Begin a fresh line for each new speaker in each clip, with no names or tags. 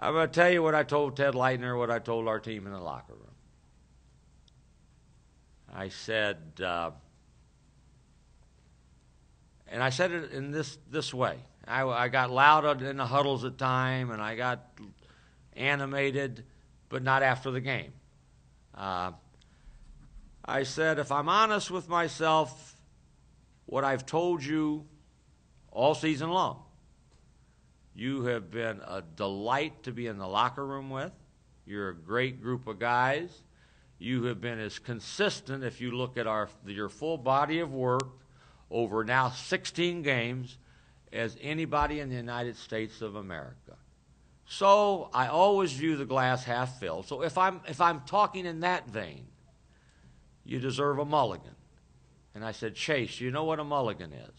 I'm going to tell you what I told Ted Leitner, what I told our team in the locker room. I said, and I said it in this way. I got loud in the huddles at time, and I got animated, but not after the game. I said, if I'm honest with myself, what I've told you all season long, you have been a delight to be in the locker room with. You're a great group of guys. You have been as consistent, if you look at your full body of work over now 16 games, as anybody in the United States of America. So I always view the glass half filled. So if I'm talking in that vein, you deserve a mulligan. And I said, Chase, do you know what a mulligan is?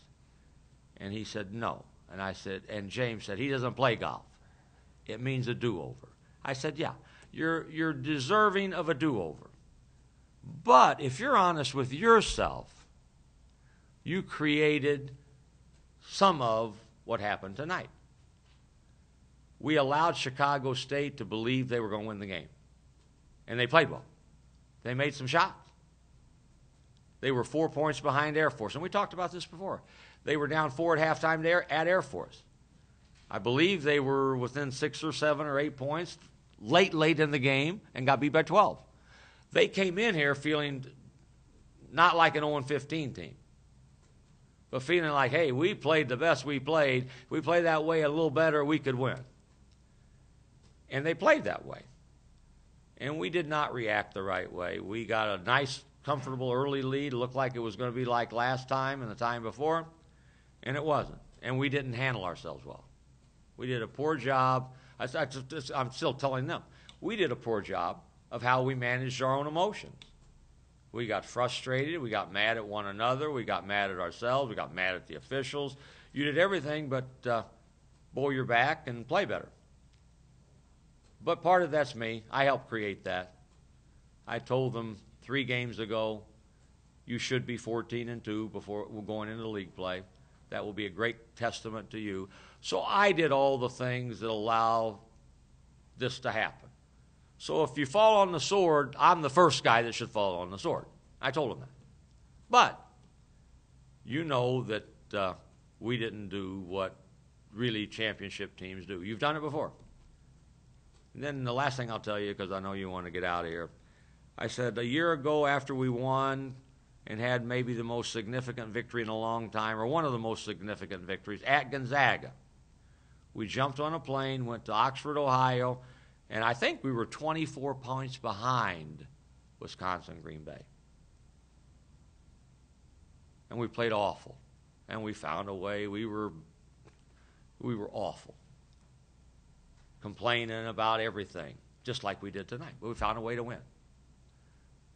And he said, no. And I said, and James said, he doesn't play golf. It means a do-over. I said, yeah, you're deserving of a do-over. But if you're honest with yourself, you created some of what happened tonight. We allowed Chicago State to believe they were going to win the game. And they played well. They made some shots. They were 4 points behind Air Force. And we talked about this before. They were down 4 at halftime there at Air Force. I believe they were within 6 or 7 or 8 points late in the game and got beat by 12. They came in here feeling not like an 0-15 team, but feeling like, hey, we played the best we played. If we play that way a little better, we could win. And they played that way. And we did not react the right way. We got a nice, comfortable early lead. It looked like it was going to be like last time and the time before, and it wasn't. And we didn't handle ourselves well. We did a poor job. I'm still telling them. We did a poor job of how we managed our own emotions. We got frustrated. We got mad at one another. We got mad at ourselves. We got mad at the officials. You did everything but bowl your back and play better. But part of that's me. I helped create that. I told them 3 games ago, you should be 14-2 before we're going into league play. That will be a great testament to you. So I did all the things that allow this to happen. So if you fall on the sword, I'm the first guy that should fall on the sword. I told him that. But you know that we didn't do what really championship teams do. You've done it before. And then the last thing I'll tell you, because I know you want to get out of here, I said a year ago after we won and had maybe the most significant victory in a long time, or one of the most significant victories, at Gonzaga, we jumped on a plane, went to Oxford, Ohio, and I think we were 24 points behind Wisconsin Green Bay. And we played awful. And we found a way. We were awful. Complaining about everything, just like we did tonight. But we found a way to win.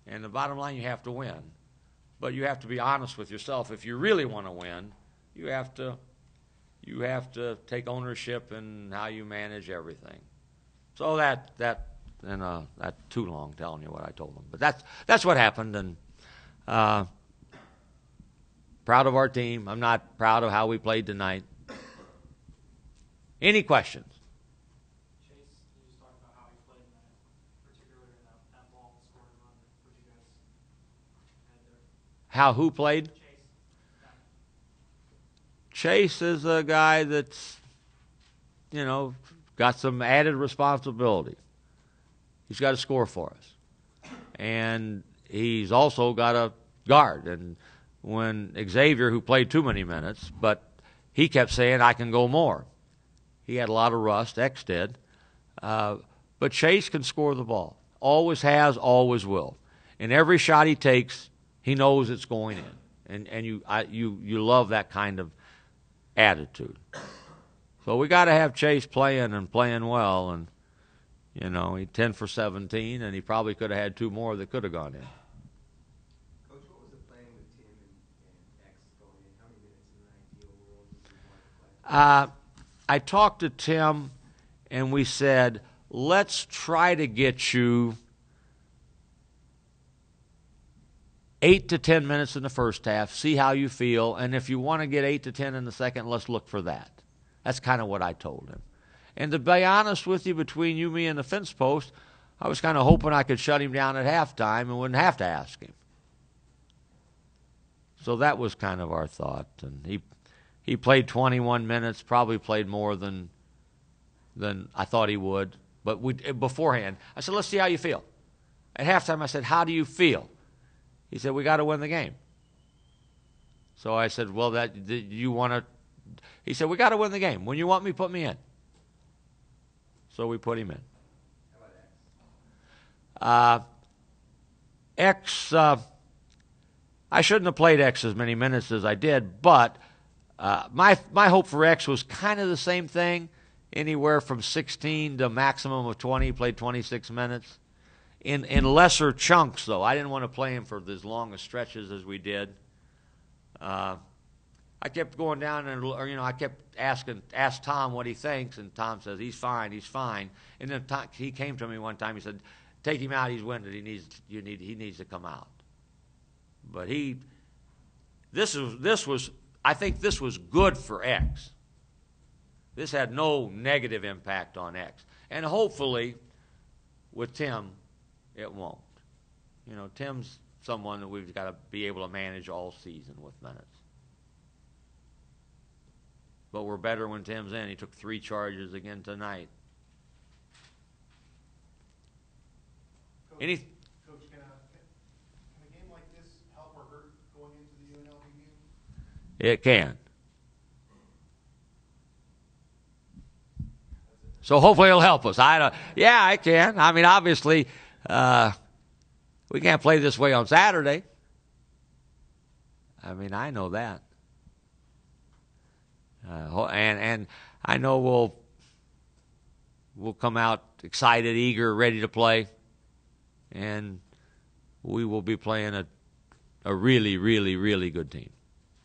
And the bottom line, you have to win. But you have to be honest with yourself. If you really want to win, you have to take ownership in how you manage everything. So that's too long telling you what I told them. But that's what happened, and proud of our team. I'm not proud of how we played tonight. Any questions?
Chase, you just talked about how he played tonight, particularly in that ball scoring run that you guys had there.
How who played?
Chase.
Chase is a guy that's, got some added responsibility. He's got to score for us. And he's also got a guard. And when Xavier, who played too many minutes, but he kept saying, I can go more. He had a lot of rust, X did. But Chase can score the ball. Always has, always will. And every shot he takes, he knows it's going in. And you love that kind of attitude. So we got to have Chase playing and playing well, and he 10 for 17, and he probably could have had 2 more that could have gone in.
Coach, what was it playing with Tim and X going in? How many minutes in an ideal world would you want to play?
I talked to Tim, and we said, let's try to get you 8 to 10 minutes in the first half, see how you feel, and if you want to get 8 to 10 in the second, let's look for that. That's kind of what I told him. And to be honest with you, between you, me, and the fence post, I was kind of hoping I could shut him down at halftime and wouldn't have to ask him. So that was kind of our thought. And he played 21 minutes, probably played more than I thought he would. But beforehand, I said, let's see how you feel. At halftime, I said, how do you feel? He said, we got to win the game. So I said, well, you want to? He said, we got to win the game. When you want me, put me in. So we put him in.
How about X?
I shouldn't have played X as many minutes as I did, but my hope for X was kind of the same thing, anywhere from 16 to a maximum of 20. He played 26 minutes. In lesser chunks, though. I didn't want to play him for as long a stretches as we did. I kept going down and I kept asked Tom what he thinks, and Tom says he's fine. And then he came to me one time. He said, "Take him out. He's winded. He needs to come out." But I think this was good for X. This had no negative impact on X, and hopefully, with Tim, it won't. Tim's someone that we've got to be able to manage all season with minutes. But we're better when Tim's in. He took 3 charges again tonight.
Coach, can a game like this help or hurt going into the UNLV game?
It can. So hopefully it'll help us. Yeah, it can. I mean, obviously, we can't play this way on Saturday. I mean, I know that. And I know we'll come out excited, eager, ready to play, and we will be playing a really, really, really good team.